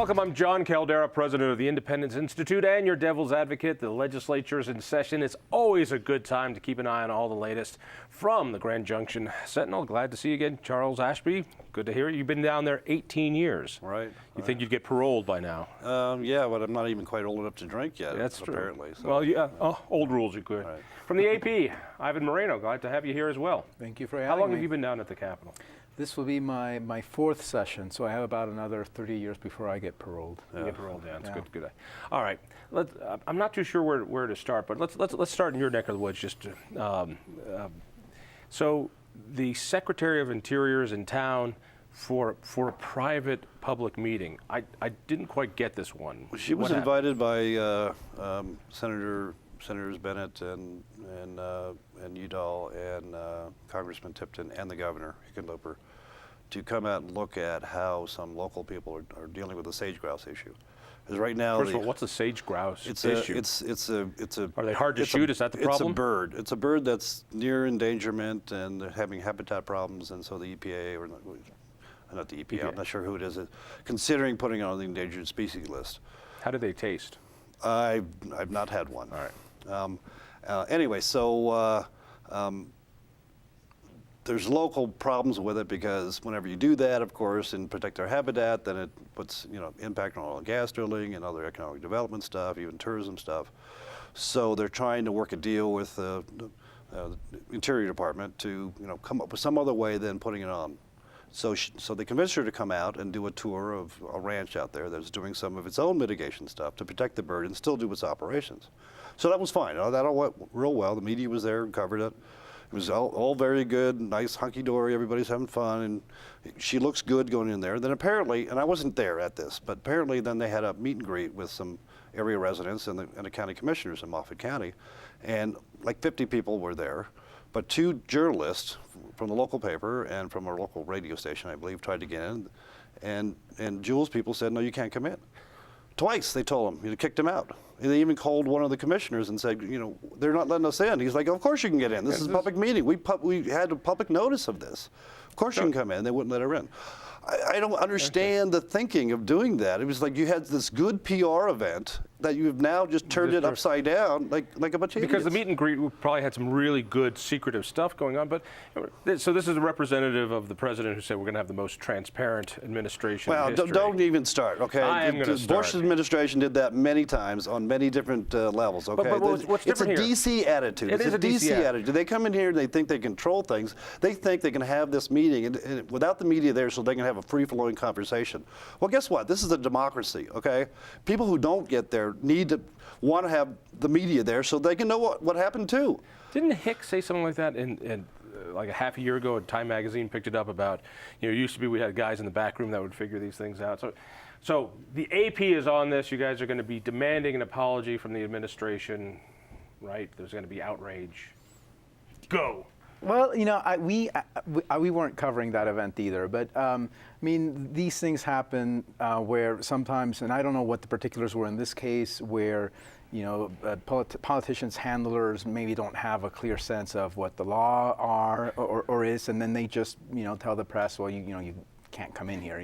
Welcome, I'm Jon Caldara, president of the Independence Institute and your devil's advocate. The legislature is in session. It's always a good time to keep an eye on all the latest from the Grand Junction Sentinel. Glad to see you again, Charles Ashby. Good to hear you. You've been down there 18 years. Right. You think you'd get paroled by now? Yeah, but I'm not even quite old enough to drink yet. That's true. Apparently. So. Well, yeah, old rules you could. Right. From the AP, Ivan Moreno, glad to have you here as well. Thank you for having me. How long have you been down at the Capitol? This will be my fourth session, so I have about another 30 years before I get paroled. You get paroled, yeah, that's good. All right, I'm not too sure where to start, but let's start in your neck of the woods. Just so the Secretary of Interior is in town for a private public meeting. I didn't quite get this one. She was invited by Senators Bennett and Udall and Congressman Tipton and the Governor Hickenlooper to come out and look at how some local people are dealing with the sage-grouse issue. Because right now, first of all, what's the sage-grouse issue? It's a. Are they hard to shoot? Is that the problem? It's a bird. It's a bird that's near endangerment and they're having habitat problems, and so the EPA or not the EPA. I'm not sure who it is. Considering putting it on the endangered species list. How do they taste? I've not had one. All right. Anyway, so there's local problems with it because whenever you do that, of course, and protect our habitat, then it puts impact on oil and gas drilling and other economic development stuff, even tourism stuff. So they're trying to work a deal with the Interior Department to come up with some other way than putting it on. So they convinced her to come out and do a tour of a ranch out there that's doing some of its own mitigation stuff to protect the bird and still do its operations. So that was fine. That all went real well. The media was there and covered it. It was all very good, nice, hunky-dory, everybody's having fun, and she looks good going in there. Then apparently, and I wasn't there at this, but apparently then they had a meet and greet with some area residents and the county commissioners in Moffat County, and like 50 people were there. But 2 journalists from the local paper and from our local radio station, I believe, tried to get in, and Jules people said, no, you can't come in. Twice they told him, kicked him out. And they even called one of the commissioners and said, they're not letting us in. He's like, of course you can get in. This is a public meeting. We had a public notice of this. Of course you can come in. They wouldn't let her in. I don't understand the thinking of doing that. It was like you had this good PR event that you've now just turned it upside down like a bunch of idiots. Because the meet and greet probably had some really good secretive stuff going on. But so this is a representative of the president who said we're going to have the most transparent administration in history. Don't even start, okay? I am going to start. Bush administration did that many times on many different levels, okay? But what's it's a different here? DC attitude. It is a DC attitude. They come in here and they think they control things. They think they can have this meeting and without the media there so they can have a free-flowing conversation. Well, guess what? This is a democracy, okay? People who don't get there need to want to have the media there so they can know what happened too. Didn't Hicks say something like that in like a half a year ago? Time magazine picked it up about, it used to be we had guys in the back room that would figure these things out. So the AP is on this. You guys are going to be demanding an apology from the administration, right? There's going to be outrage. Go. Well, we weren't covering that event either, but I mean, these things happen where sometimes, and I don't know what the particulars were in this case, where politicians' handlers maybe don't have a clear sense of what the law are or is, and then they just tell the press, well, you can't come in here,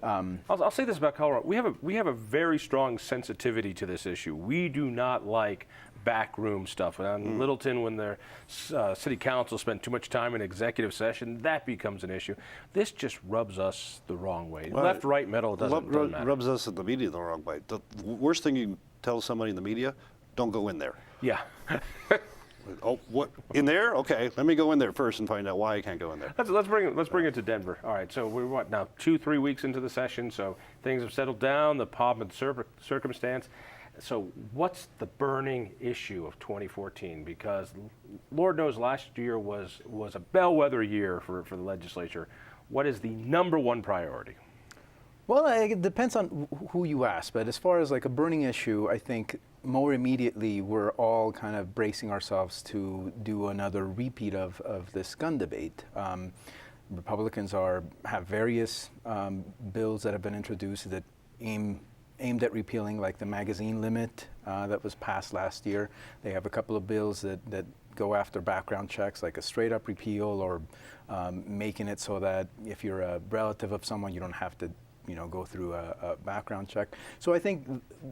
I'll say this about Colorado: we have a very strong sensitivity to this issue. We do not like backroom stuff. In Littleton, when their city council spent too much time in executive session, that becomes an issue. This just rubs us the wrong way. Well, left, right, middle, doesn't matter. Rubs us in the media the wrong way. The worst thing you can tell somebody in the media: don't go in there. Yeah. Oh, what? In there? Okay, let me go in there first and find out why I can't go in there. Let's bring it to Denver. All right, so we're now 2-3 weeks into the session, so things have settled down, the pomp and circumstance. So what's the burning issue of 2014? Because Lord knows last year was a bellwether year for the legislature. What is the #1 priority? Well, it depends on who you ask, but as far as like a burning issue, I think more immediately we're all kind of bracing ourselves to do another repeat of this gun debate. Republicans have various bills that have been introduced that aimed at repealing, like the magazine limit that was passed last year. They have a couple of bills that go after background checks, like a straight up repeal, or making it so that if you're a relative of someone, you don't have to go through a background check. So I think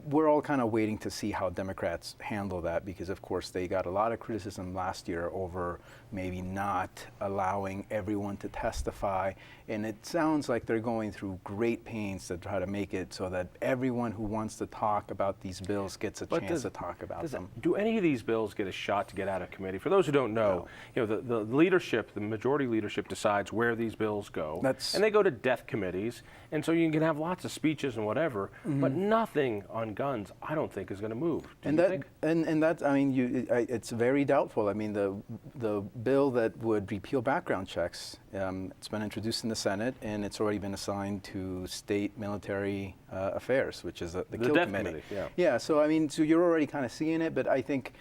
we're all kind of waiting to see how Democrats handle that, because of course they got a lot of criticism last year over maybe not allowing everyone to testify, and it sounds like they're going through great pains to try to make it so that everyone who wants to talk about these bills gets a chance to talk about them. Do any of these bills get a shot to get out of committee? For those who don't know, the leadership, the majority leadership decides where these bills go, and they go to death committees, and so you can have lots of speeches and whatever, but nothing on guns, I don't think, is going to move. And that's, I mean, it's very doubtful. I mean, the bill that would repeal background checks, it's been introduced in the Senate, and it's already been assigned to State Military Affairs, which is the Kill Death Committee. Yeah. So I mean, so you're already kind of seeing it, but I think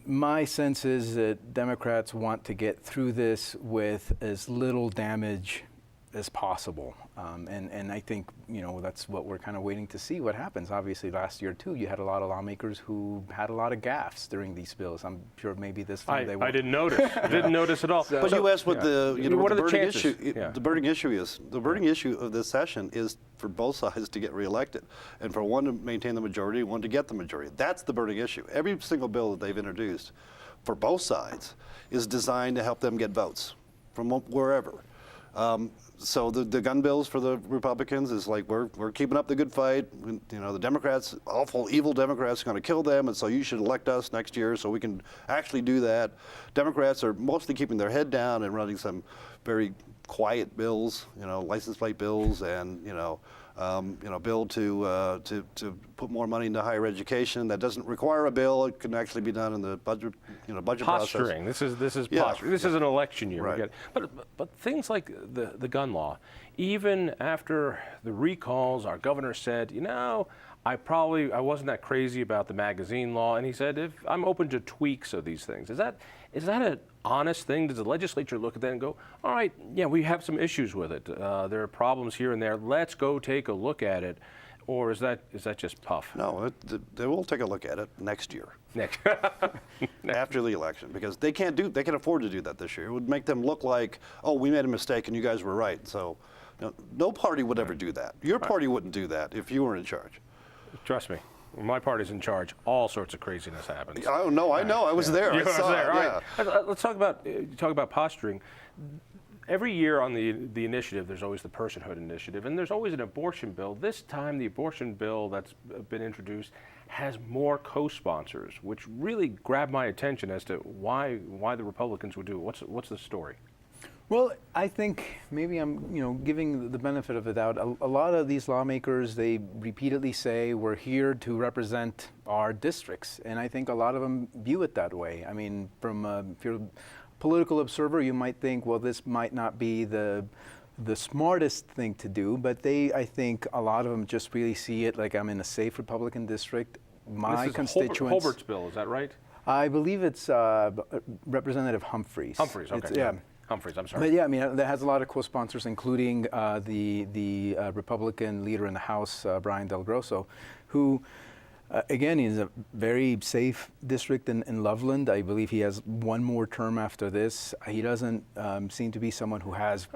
my sense is that Democrats want to get through this with as little damage as possible. And I think, that's what we're kind of waiting to see what happens. Obviously, last year, too, you had a lot of lawmakers who had a lot of gaffes during these bills. I'm sure maybe this time they won't. I didn't notice. I didn't notice at all. But you asked what the burning issue. Yeah. The burning issue is. The burning issue of this session is for both sides to get reelected, and for one to maintain the majority, one to get the majority. That's the burning issue. Every single bill that they've introduced for both sides is designed to help them get votes from wherever. So the gun bills for the Republicans is like, we're keeping up the good fight. The Democrats, awful, evil Democrats, are going to kill them, and so you should elect us next year so we can actually do that. Democrats are mostly keeping their head down and running some very quiet bills, license plate bills, and bill to put more money into higher education. That doesn't require a bill. It can actually be done in the budget posturing. process. This is posturing. This is an election year. Right. But things like the gun law, even after the recalls, our governor said, I wasn't that crazy about the magazine law, and he said, I'm open to tweaks of these things. Is that an honest thing? Does the legislature look at that and go, all right, yeah, we have some issues with it. There are problems here and there. Let's go take a look at it. Or is that just puff? No, they will take a look at it next year. After the election, because they can afford to do that this year. It would make them look like, oh, we made a mistake and you guys were right. So no party would ever do that. Your party wouldn't do that if you were in charge. Trust me. When my party's in charge, all sorts of craziness happens. Oh, no, I know. I was there. I saw it. All right. Let's talk about posturing. Every year on the initiative, there's always the personhood initiative, and there's always an abortion bill. This time, the abortion bill that's been introduced has more co-sponsors, which really grabbed my attention as to why the Republicans would do it. What's the story? Well, I think maybe I'm, giving the benefit of the doubt. A lot of these lawmakers, they repeatedly say we're here to represent our districts, and I think a lot of them view it that way. I mean, if you're a political observer, you might think, well, this might not be the smartest thing to do, but I think a lot of them just really see it like I'm in a safe Republican district. My constituents. Holbert's bill, is that right? I believe it's Representative Humphreys. Humphreys, okay. Yeah. Humphreys, I'm sorry. But yeah, I mean, that has a lot of co-sponsors, including the Republican leader in the House, Brian Del Grosso, who, again, is a very safe district in Loveland. I believe he has one more term after this. He doesn't seem to be someone who has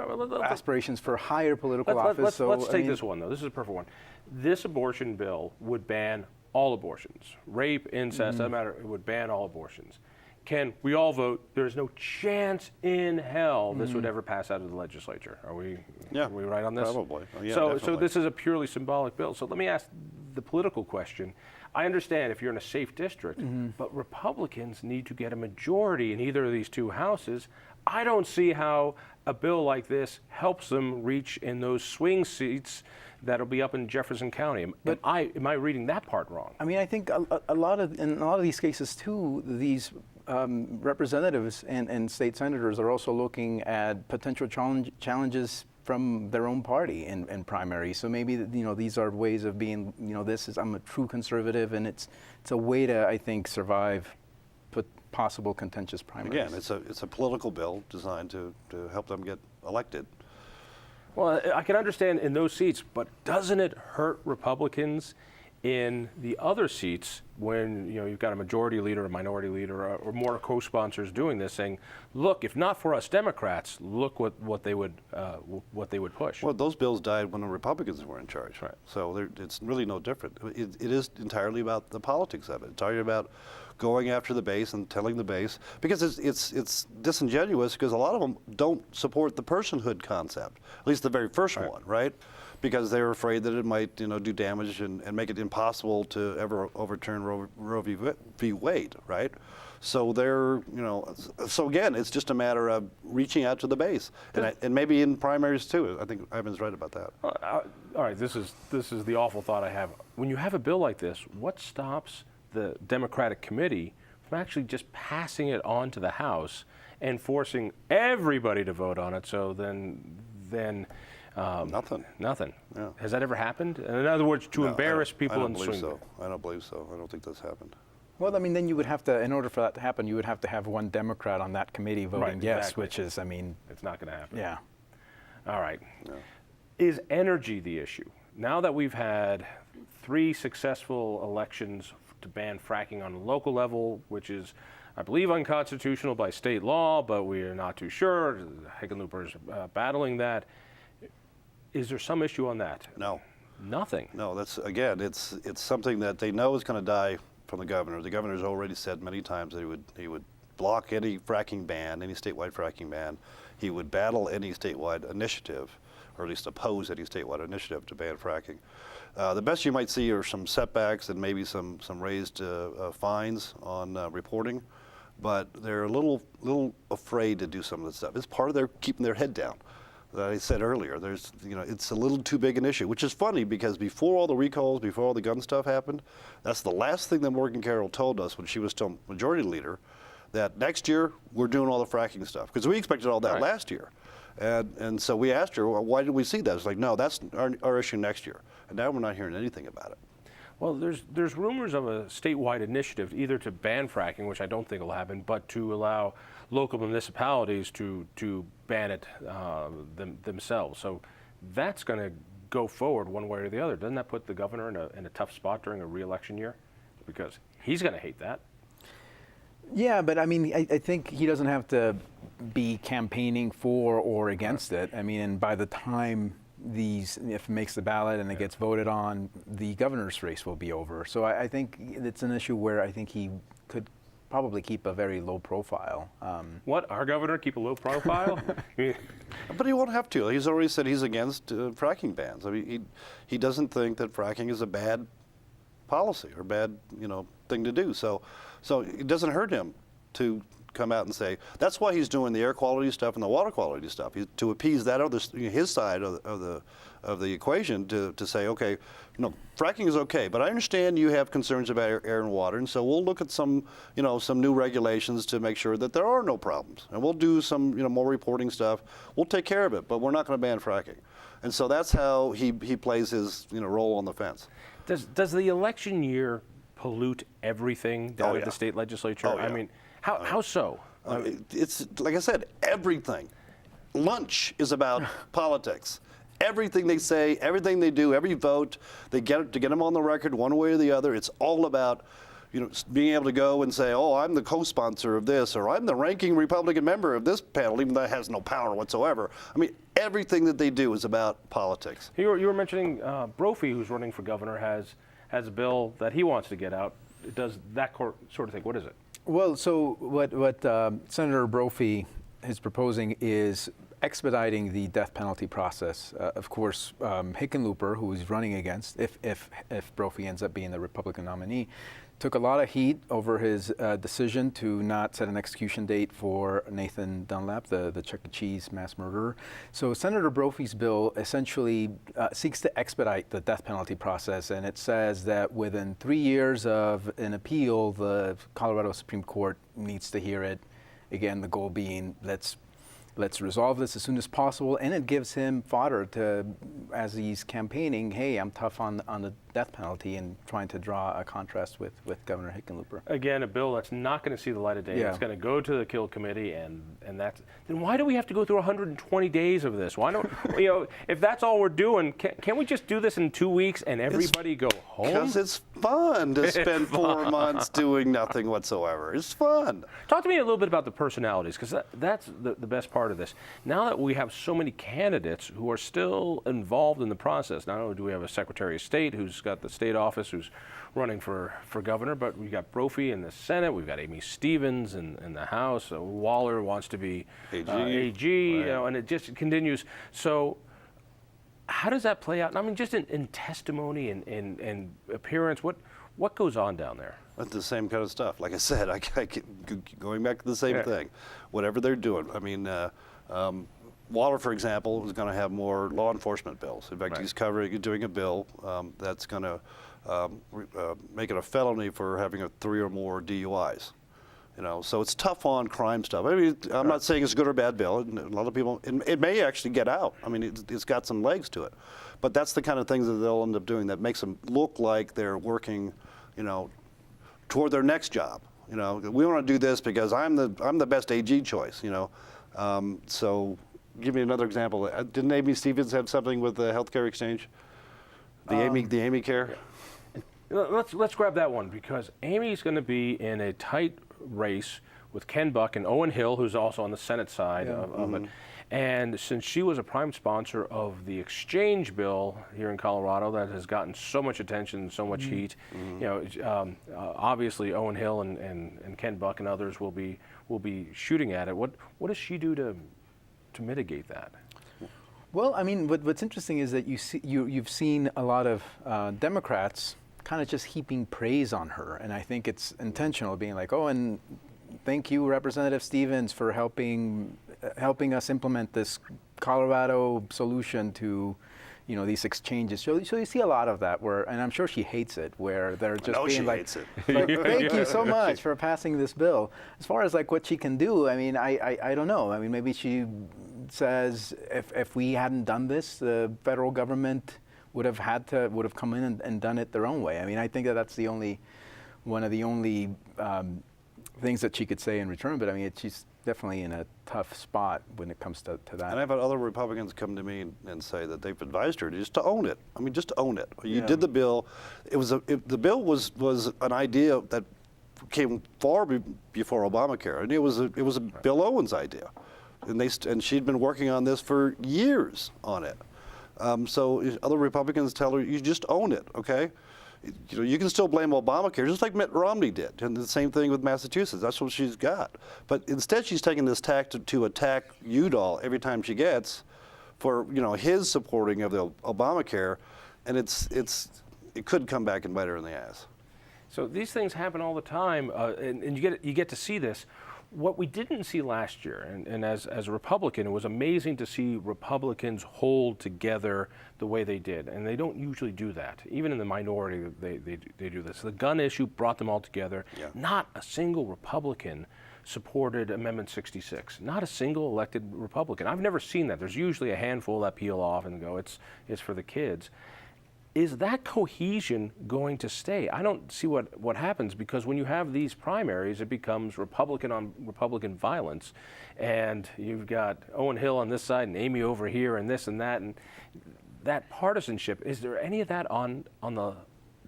aspirations for higher political office. Let's take this one, though. This is a perfect one. This abortion bill would ban all abortions. Rape, incest, doesn't matter. It would ban all abortions. Can we all vote? There's no chance in hell this would ever pass out of the legislature. Are we right on this? Probably. Oh, yeah, so this is a purely symbolic bill. So let me ask the political question. I understand if you're in a safe district, but Republicans need to get a majority in either of these two houses. I don't see how a bill like this helps them reach in those swing seats that'll be up in Jefferson County. Am I reading that part wrong? I mean, I think in a lot of these cases too, these representatives and state senators are also looking at potential challenges from their own party in primary. So maybe these are ways of being I'm a true conservative, and it's a way to, I think, survive possible contentious primaries. Again, it's a political bill designed to help them get elected. Well, I can understand in those seats, but doesn't it hurt Republicans in the other seats when you've got a majority leader, a minority leader, or more co-sponsors doing this, saying, "Look, if not for us Democrats, look what they would push." Well, those bills died when the Republicans were in charge. Right. So it's really no different. It is entirely about the politics of it. It's entirely about going after the base and telling the base, because it's disingenuous, because a lot of them don't support the personhood concept, at least the very first one, right? Because they're afraid that it might, do damage and make it impossible to ever overturn Roe v. Wade, right? So so again, it's just a matter of reaching out to the base, and maybe in primaries too. I think Ivan's right about that. All right, this is the awful thought I have. When you have a bill like this, what stops the Democratic committee from actually just passing it on to the House and forcing everybody to vote on it? So then. Nothing. Nothing. Yeah. Has that ever happened? In other words, to embarrass people and swing them? I don't believe so. I don't think that's happened. Well, I mean, then you would have to, in order for that to happen, you would have to have one Democrat on that committee voting yes, exactly. which is, I mean, It's not going to happen. yeah. All right. Yeah. Is energy the issue? Now that we've had 3 successful elections to ban fracking on a local level, which is, I believe, unconstitutional by state law, but we are not too sure. Hickenlooper's battling that. Is there some issue on that? No. Nothing. No, that's, again, it's something that they know is going to die from the governor. The governor's already said many times that he would block any fracking ban, any statewide fracking ban. He would battle any statewide initiative, or at least oppose any statewide initiative to ban fracking. The best you might see are some setbacks and maybe some raised fines on reporting, but they're a little afraid to do some of this stuff. It's part of their keeping their head down. That I said earlier, it's a little too big an issue, which is funny because before all the recalls, before all the gun stuff happened, that's the last thing that Morgan Carroll told us when she was still majority leader, that next year we're doing all the fracking stuff, because we expected all that last year. And so we asked her, well, why did we see that? It's like, no, that's our issue next year. And now we're not hearing anything about it. Well, there's rumors of a statewide initiative either to ban fracking, which I don't think will happen, but to allow local municipalities to ban it themselves. So that's going to go forward one way or the other. Doesn't that put the governor in a tough spot during a re-election year? Because he's going to hate that. Yeah, but I mean, I think he doesn't have to be campaigning for or against it. I mean, and by the time if it makes the ballot and it gets voted on, the governor's race will be over. So I think it's an issue where I think he could probably keep a very low profile. What, our governor keep a low profile? But he won't have to. He's already said he's against fracking bans. I mean, he doesn't think that fracking is a bad policy or bad thing to do. So it doesn't hurt him to come out and say that's why he's doing the air quality stuff and the water quality stuff, to appease that other his side of the equation, to say, okay, fracking is okay, but I understand you have concerns about air and water, and so we'll look at some new regulations to make sure that there are no problems, and we'll do some more reporting stuff. We'll take care of it, but we're not going to ban fracking. And so that's how he plays his role on the fence. Does the election year pollute everything down at the state legislature? Oh, yeah. I mean, how so? It's like I said, everything. Lunch is about politics. Everything they say, everything they do, every vote, they get them on the record one way or the other. It's all about being able to go and say, oh, I'm the co-sponsor of this, or I'm the ranking Republican member of this panel, even though that has no power whatsoever. I mean, everything that they do is about politics. You were mentioning Brophy, who's running for governor, has a bill that he wants to get out. It does that sort of thing. What is it? Well, so what Senator Brophy is proposing is expediting the death penalty process. Of course, Hickenlooper, who he's running against, if Brophy ends up being the Republican nominee, took a lot of heat over his decision to not set an execution date for Nathan Dunlap, the Chuck E. Cheese mass murderer. So Senator Brophy's bill essentially seeks to expedite the death penalty process, and it says that within 3 years of an appeal, the Colorado Supreme Court needs to hear it. Again, the goal being let's resolve this as soon as possible, and it gives him fodder to, as he's campaigning, hey, I'm tough on the death penalty, and trying to draw a contrast with Governor Hickenlooper. Again, a bill that's not going to see the light of day. Yeah. It's going to go to the Kill Committee, and that's, then why do we have to go through 120 days of this? Why don't, if that's all we're doing, can't we just do this in 2 weeks and everybody go home? home? Because it's fun to spend 4 months doing nothing whatsoever. It's fun. Talk to me a little bit about the personalities, because that's the best part of this. Now that we have so many candidates who are still involved in the process, not only do we have a Secretary of State who's got the state office who's running for governor, but we've got Brophy in the Senate, we've got Amy Stevens in the House, Waller wants to be AG, Right. you know, and it just continues. So how does that play out? I mean, just in testimony and appearance, what goes on down there? That's the same kind of stuff. Like I said, I keep going back to the same thing. Whatever they're doing. I mean, Waller, for example, is going to have more law enforcement bills. In fact, he's doing a bill that's going to make it a felony for having 3 or more DUIs. You know, so it's tough on crime stuff. I mean, I'm not saying it's a good or bad bill. A lot of people, it may actually get out. I mean, it's got some legs to it. But that's the kind of things that they'll end up doing that makes them look like they're working, you know, toward their next job. You know, we want to do this because I'm the best AG choice. You know, so give me another example. Didn't Amy Stevens have something with the healthcare exchange? The Amy Care. Let's grab that one, because Amy's going to be in a tight race with Ken Buck and Owen Hill, who's also on the Senate side of it. And since she was a prime sponsor of the exchange bill here in Colorado that has gotten so much attention, so much heat, you know, obviously Owen Hill and Ken Buck and others will be shooting at it. What does she do to mitigate that? Well, I mean, what's interesting is that you've seen a lot of Democrats kind of just heaping praise on her, and I think it's intentional, being like, oh, and thank you, Representative Stevens, for helping us implement this Colorado solution to, you know, these exchanges. So you see a lot of that, and I'm sure she hates it, where they're just being like, thank you so much for passing this bill. As far as like what she can do, I mean, I don't know. I mean, maybe she says if we hadn't done this, the federal government would have come in and done it their own way. I mean, I think that's one of the only things that she could say in return. But I mean, she's definitely in a tough spot when it comes to that. And I've had other Republicans come to me and say that they've advised her just to own it. I mean, just to own it. You did the bill. The bill was an idea that came far before Obamacare, and it was a Bill Owens idea, and she'd been working on this for years on it. So other Republicans tell her, you just own it, okay? You know, you can still blame Obamacare, just like Mitt Romney did, and the same thing with Massachusetts. That's what she's got. But instead, she's taking this tack to attack Udall every time she gets for, you know, his supporting of the Obamacare, and it could come back and bite her in the ass. So these things happen all the time, and you get to see this. What we didn't see last year, and as a Republican, it was amazing to see Republicans hold together the way they did, and they don't usually do that. Even in the minority, they do this. The gun issue brought them all together. Yeah. Not a single Republican supported Amendment 66. Not a single elected Republican. I've never seen that. There's usually a handful that peel off and go, it's for the kids. Is that cohesion going to stay? I don't see what happens, because when you have these primaries, it becomes Republican on Republican violence, and you've got Owen Hill on this side and Amy over here and this and that partisanship. Is there any of that on the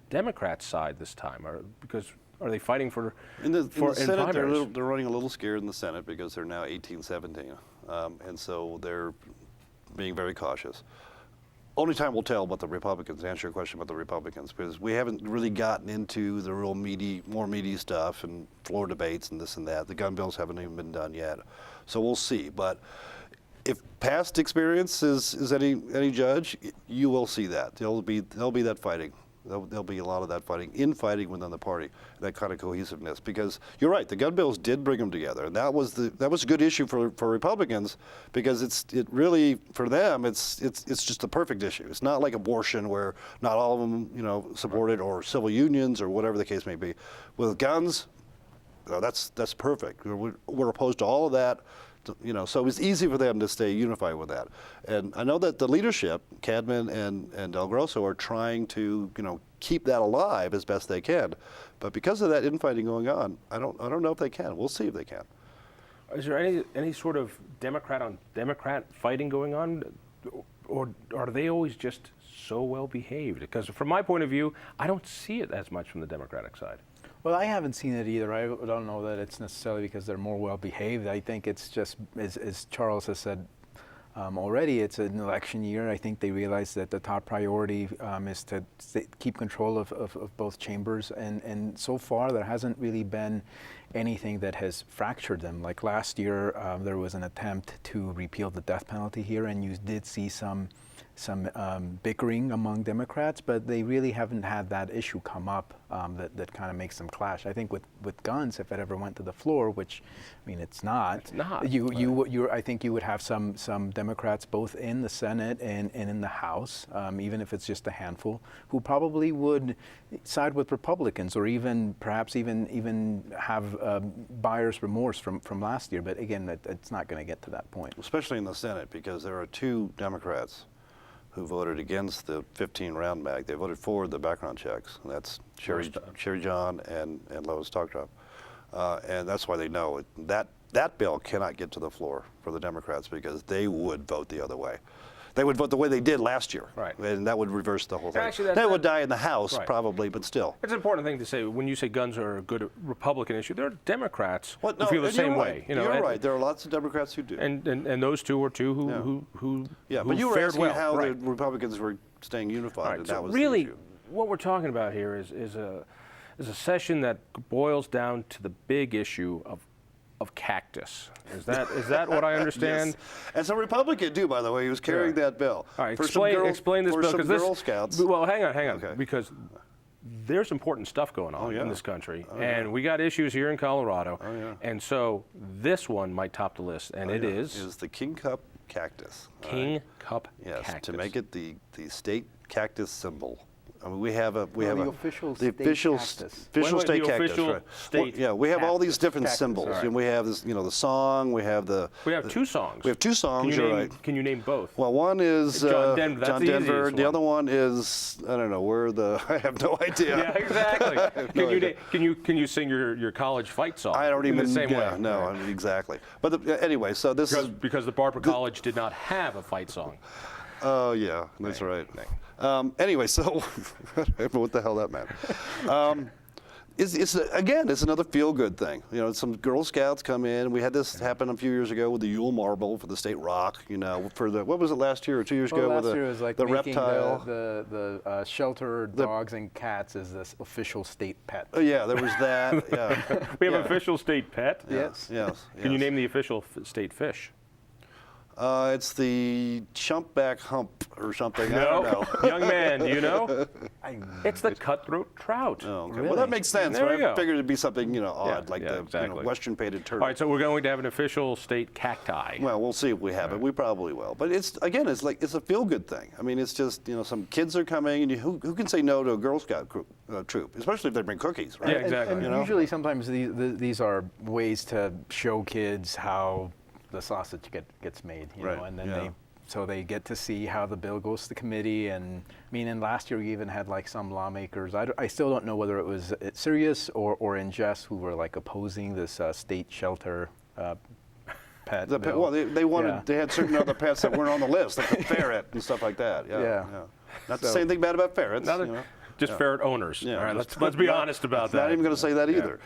Democrat side this time, or because are they fighting for in the Senate? Primaries? They're running a little scared in the Senate because they're now 18-17, and so they're being very cautious. Only time will tell about the Republicans, to answer your question about the Republicans, because we haven't really gotten into the real more meaty stuff and floor debates and this and that. The gun bills haven't even been done yet. So we'll see. But if past experience is any judge, you will see that. There'll be that fighting. There'll be a lot of that fighting within the party, that kind of cohesiveness. Because you're right, the gun bills did bring them together, and that was a good issue for Republicans, because it really, for them, it's just the perfect issue. It's not like abortion, where not all of them, you know, support it, or civil unions, or whatever the case may be. With guns, you know, that's perfect. We're opposed to all of that. You know, so it's easy for them to stay unified with that. And I know that the leadership, Cadman and Del Grosso, are trying to, you know, keep that alive as best they can. But because of that infighting going on, I don't know if they can. We'll see if they can. Is there any sort of Democrat on Democrat fighting going on? or are they always just so well behaved? Because from my point of view, I don't see it as much from the Democratic side. Well, I haven't seen it either. I don't know that it's necessarily because they're more well behaved. I think it's just, as Charles has said already, it's an election year. I think they realize that the top priority is to keep control of both chambers. And so far, there hasn't really been anything that has fractured them. Like last year, there was an attempt to repeal the death penalty here, and you did see some bickering among Democrats, but they really haven't had that issue come up that kind of makes them clash. I think with guns, if it ever went to the floor, which, I mean, it's not. It's not. I think you would have some Democrats both in the Senate and in the House, even if it's just a handful, who probably would side with Republicans or perhaps even have buyer's remorse from last year. But again, it's not going to get to that point. Especially in the Senate, because there are 2 Democrats who voted against the 15-round mag. They voted for the background checks. And that's Sherry John and Lois Togtrop. And that's why they know that bill cannot get to the floor for the Democrats, because they would vote the other way. They would vote the way they did last year. Right. And that would reverse the whole thing. Actually, that would die in the House, right. Probably, but still. It's an important thing to say. When you say guns are a good Republican issue, there are Democrats Well, no, who feel the and same you're way. right. You're right. There are lots of Democrats who do. And those 2 were 2 who yeah, who but you were fared asking well. how Right. the Republicans were staying unified, Right. and So that was really, the issue. what we're talking about here is a session that boils down to the big issue of cactus. Is that what I understand? Yes. As a Republican, too, by the way, he was carrying that bill. All right, For explain this for bill, some because Girl Scouts. Well, hang on, Okay. because there's important stuff going on in this country, and we got issues here in Colorado, and so this one might top the list, and it is the King Cup cactus. King Cup Yes, cactus. to make it the state cactus symbol. I mean, we have the official the state official cactus. official Wait, state the cactus. official Right. state yeah, we have all these cactus. different Cactus, symbols, all right. and we have this, the song. We have 2 songs. We have 2 songs. You're right. Can you name both? Well, one is John Denver. That's John the Denver. easiest The one. other one is, I don't know, I have no idea. Yeah, exactly. no idea. Can you sing your college fight song? I don't even. in the same yeah, way. No, Right. I mean, exactly. But anyway, so this is. Because the Barber College did not have a fight song. Oh yeah, that's right. Anyway, so I don't know what the hell that meant. It's another feel-good thing. Some Girl Scouts come in. We had this happen a few years ago with the Yule Marble for the state rock. For the, what was it, last year or 2 years ago? Last with year was like the making reptile. the shelter dogs and cats as this official state pet. Oh yeah, there was that. Yeah. We have an official state pet. Yes. Yes. Can you name the official state fish? It's the chumpback hump or something. I No, don't know. young man, do you know? It's the cutthroat trout. Oh, okay. Really? Well, that makes sense. There right? we go. I figured it'd be something odd, like the exactly. western-painted turtle. All right, so we're going to have an official state cacti. Well, we'll see if we have it. We probably will. But it's a feel-good thing. I mean, it's just some kids are coming, and who can say no to a Girl Scout troop, especially if they bring cookies, right? Yeah, exactly. And usually, sometimes these are ways to show kids how the sausage gets made, Right, and then yeah. they get to see how the bill goes to committee. And and last year we even had like some lawmakers. I still don't know whether it was serious or in jest, who were like opposing this state shelter pet bill. Well, they wanted. Yeah. They had certain other pets that weren't on the list, like the ferret and stuff like that. Yeah. Not to say anything bad about ferrets. Just ferret owners. Yeah, All right, just- let's be honest about that. Not even going to say that either.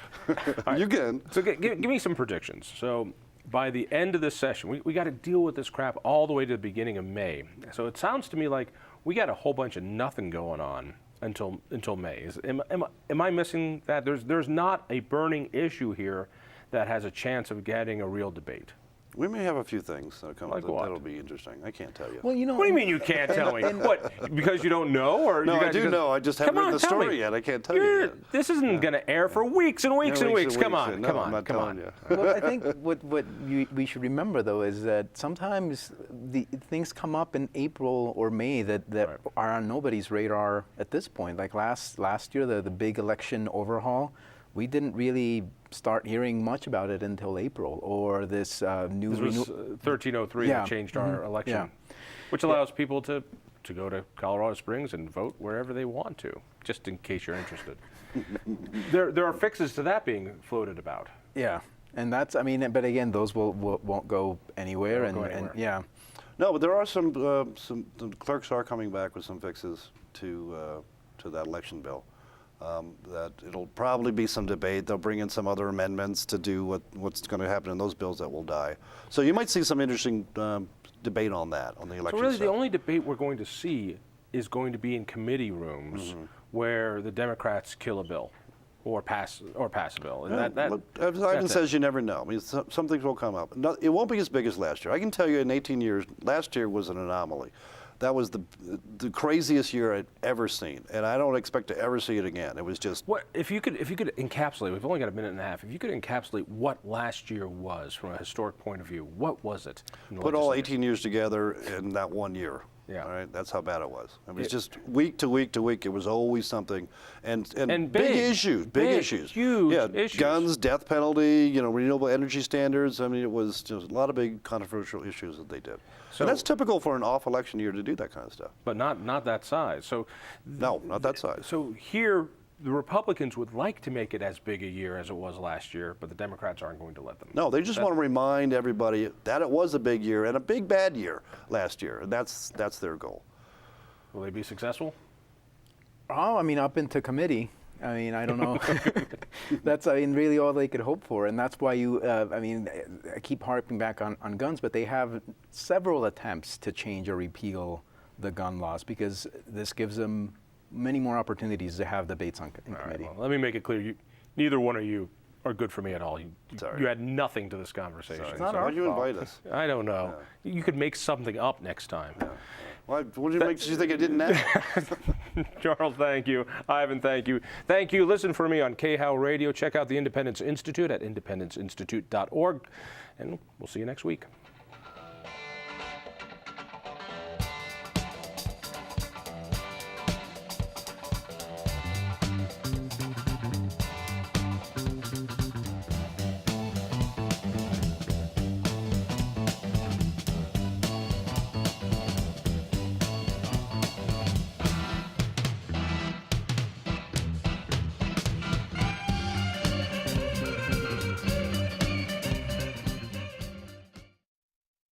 right. You can. So give me some predictions. So by the end of this session, we got to deal with this crap all the way to the beginning of May. So it sounds to me like we got a whole bunch of nothing going on until May. Am I missing that? There's not a burning issue here that has a chance of getting a real debate. We may have a few things that come Like up what? that'll be interesting. I can't tell you. Well, What do you mean you can't tell me? What? Because you don't know, or No, you I guys do just- know. I just haven't Come read on, the tell me. story yet. I can't tell you yet. This isn't going to air for weeks and weeks and weeks. Come No, on, I'm not come telling on. you. Well, I think what we should remember, though, is that sometimes the things come up in April or May that are on nobody's radar at this point. Like last year, the big election overhaul, we didn't really start hearing much about it until April. Or this new... This was 1303 Yeah. that changed our election, Yeah. which allows people to go to Colorado Springs and vote wherever they want to, just in case you're interested. There are fixes to that being floated about. Yeah, and that's, but again, those won't go anywhere. Won't go anywhere. And yeah. No, but there are some the clerks are coming back with some fixes to that election bill. That it'll probably be some debate. They'll bring in some other amendments to do what's going to happen in those bills that will die. So you might see some interesting debate on that, on the election So really, stuff. the only debate we're going to see is going to be in committee rooms where the Democrats kill a bill or pass a bill. And As Ivan that's says, you never know. I mean, some things will come up. No, it won't be as big as last year. I can tell you in 18 years, last year was an anomaly. That was the craziest year I'd ever seen, and I don't expect to ever see it again. It was just What if you could encapsulate? We've only got a minute and a half. If you could encapsulate what last year was from a historic point of view, what was it? in the put all legislature? 18 years together in that 1 year. Yeah. All right, that's how bad it was. It was just week to week to week. It was always something, and And big big, issues, big, issues, huge yeah, issues. guns, death penalty, renewable energy standards. I mean, it was just a lot of big controversial issues that they did. So- And that's typical for an off-election year to do that kind of stuff. But not that size. So No, not that size. So here, the Republicans would like to make it as big a year as it was last year, but the Democrats aren't going to let them. No, they just want to remind everybody that it was a big year and a big bad year last year, and that's their goal. Will they be successful? Oh, I mean, up into committee. I mean, I don't know. That's, I mean, really all they could hope for. And that's why I keep harping back on guns, but they have several attempts to change or repeal the gun laws because this gives them many more opportunities to have debates in All right, committee. well, let me make it clear. Neither one of you are good for me at all. Sorry. You add nothing to this conversation. Sorry. not So our why'd you fault. invite us? I don't know. You could make something up next time. Why, what did you make you think I didn't ask? Charles, thank you. Ivan, thank you. Thank you. Listen for me on KHOW Radio. Check out the Independence Institute at independenceinstitute.org. And we'll see you next week.